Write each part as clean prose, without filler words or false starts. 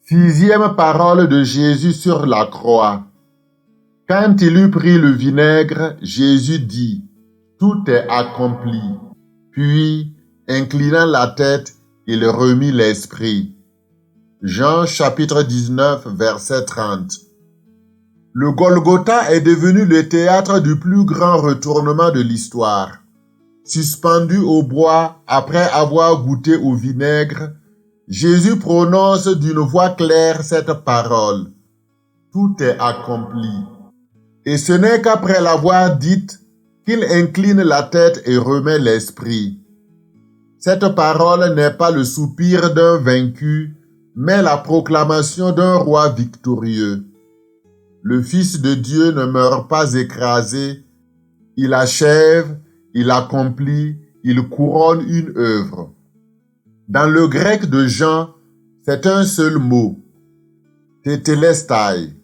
Sixième parole de Jésus sur la croix. Quand il eut pris le vinaigre, Jésus dit, « Tout est accompli. » Puis, inclinant la tête, il remit l'esprit. Jean chapitre 19, verset 30. Le Golgotha est devenu le théâtre du plus grand retournement de l'histoire. Suspendu au bois après avoir goûté au vinaigre, Jésus prononce d'une voix claire cette parole. Tout est accompli. Et ce n'est qu'après l'avoir dite qu'il incline la tête et remet l'esprit. Cette parole n'est pas le soupir d'un vaincu, mais la proclamation d'un roi victorieux. Le Fils de Dieu ne meurt pas écrasé, il achève, il accomplit, il couronne une œuvre. Dans le grec de Jean, c'est un seul mot, tétélestai,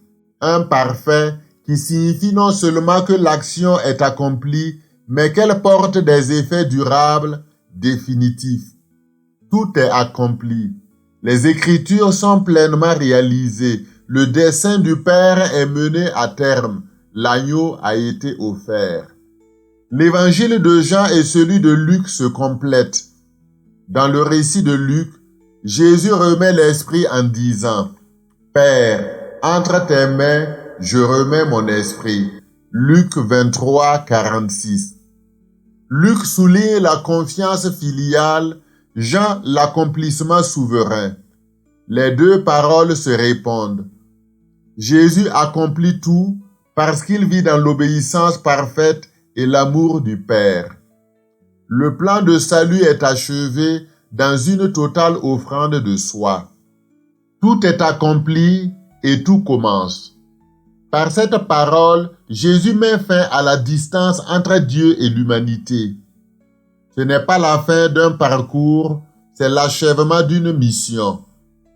un parfait qui signifie non seulement que l'action est accomplie, mais qu'elle porte des effets durables, définitifs. Tout est accompli. Les Écritures sont pleinement réalisées. Le dessein du Père est mené à terme. L'agneau a été offert. L'évangile de Jean et celui de Luc se complètent. Dans le récit de Luc, Jésus remet l'esprit en disant « Père, entre tes mains, je remets mon esprit. » Luc 23, 46. Luc souligne la confiance filiale, Jean l'accomplissement souverain. Les deux paroles se répondent. Jésus accomplit tout parce qu'il vit dans l'obéissance parfaite et l'amour du Père. Le plan de salut est achevé dans une totale offrande de soi. Tout est accompli et tout commence. Par cette parole, Jésus met fin à la distance entre Dieu et l'humanité. Ce n'est pas la fin d'un parcours, c'est l'achèvement d'une mission.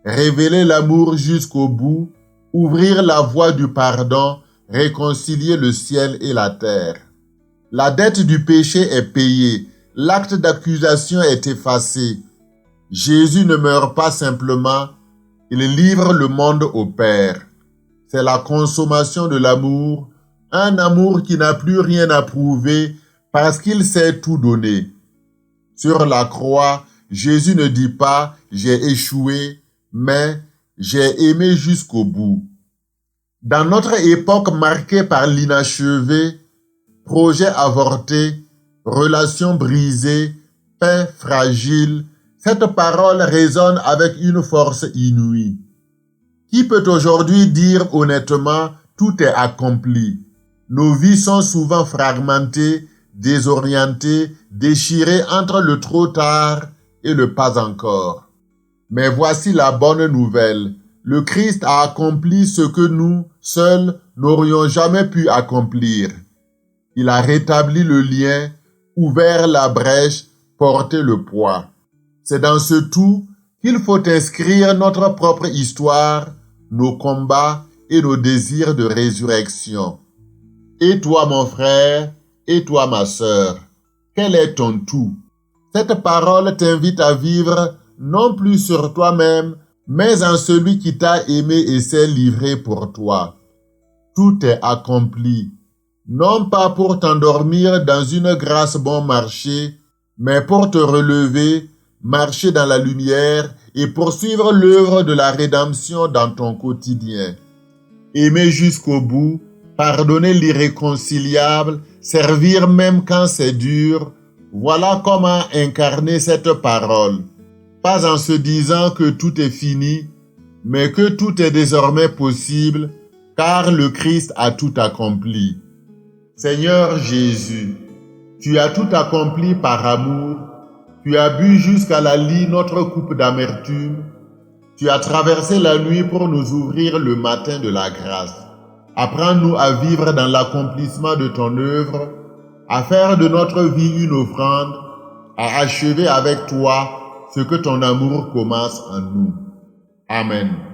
Révéler l'amour jusqu'au bout, ouvrir la voie du pardon, réconcilier le ciel et la terre. La dette du péché est payée. L'acte d'accusation est effacé. Jésus ne meurt pas simplement, il livre le monde au Père. C'est la consommation de l'amour, un amour qui n'a plus rien à prouver parce qu'il sait tout donner. Sur la croix, Jésus ne dit pas « j'ai échoué », mais « j'ai aimé jusqu'au bout ». Dans notre époque marquée par l'inachevé, projet avorté, relations brisées, paix fragile, cette parole résonne avec une force inouïe. Qui peut aujourd'hui dire honnêtement « tout est accompli » ? Nos vies sont souvent fragmentées, désorientées, déchirées entre le trop tard et le pas encore. Mais voici la bonne nouvelle. Le Christ a accompli ce que nous, seuls, n'aurions jamais pu accomplir. Il a rétabli le lien, ouvert la brèche, porté le poids. C'est dans ce tout qu'il faut inscrire notre propre histoire, nos combats et nos désirs de résurrection. Et toi, mon frère, et toi, ma sœur, quel est ton tout? Cette parole t'invite à vivre non plus sur toi-même, mais en celui qui t'a aimé et s'est livré pour toi. Tout est accompli. Non pas pour t'endormir dans une grâce bon marché, mais pour te relever, marcher dans la lumière et poursuivre l'œuvre de la rédemption dans ton quotidien. Aimer jusqu'au bout, pardonner l'irréconciliable, servir même quand c'est dur, voilà comment incarner cette parole. Pas en se disant que tout est fini, mais que tout est désormais possible, car le Christ a tout accompli. Seigneur Jésus, tu as tout accompli par amour, tu as bu jusqu'à la lie notre coupe d'amertume, tu as traversé la nuit pour nous ouvrir le matin de la grâce. Apprends-nous à vivre dans l'accomplissement de ton œuvre, à faire de notre vie une offrande, à achever avec toi ce que ton amour commence en nous. Amen.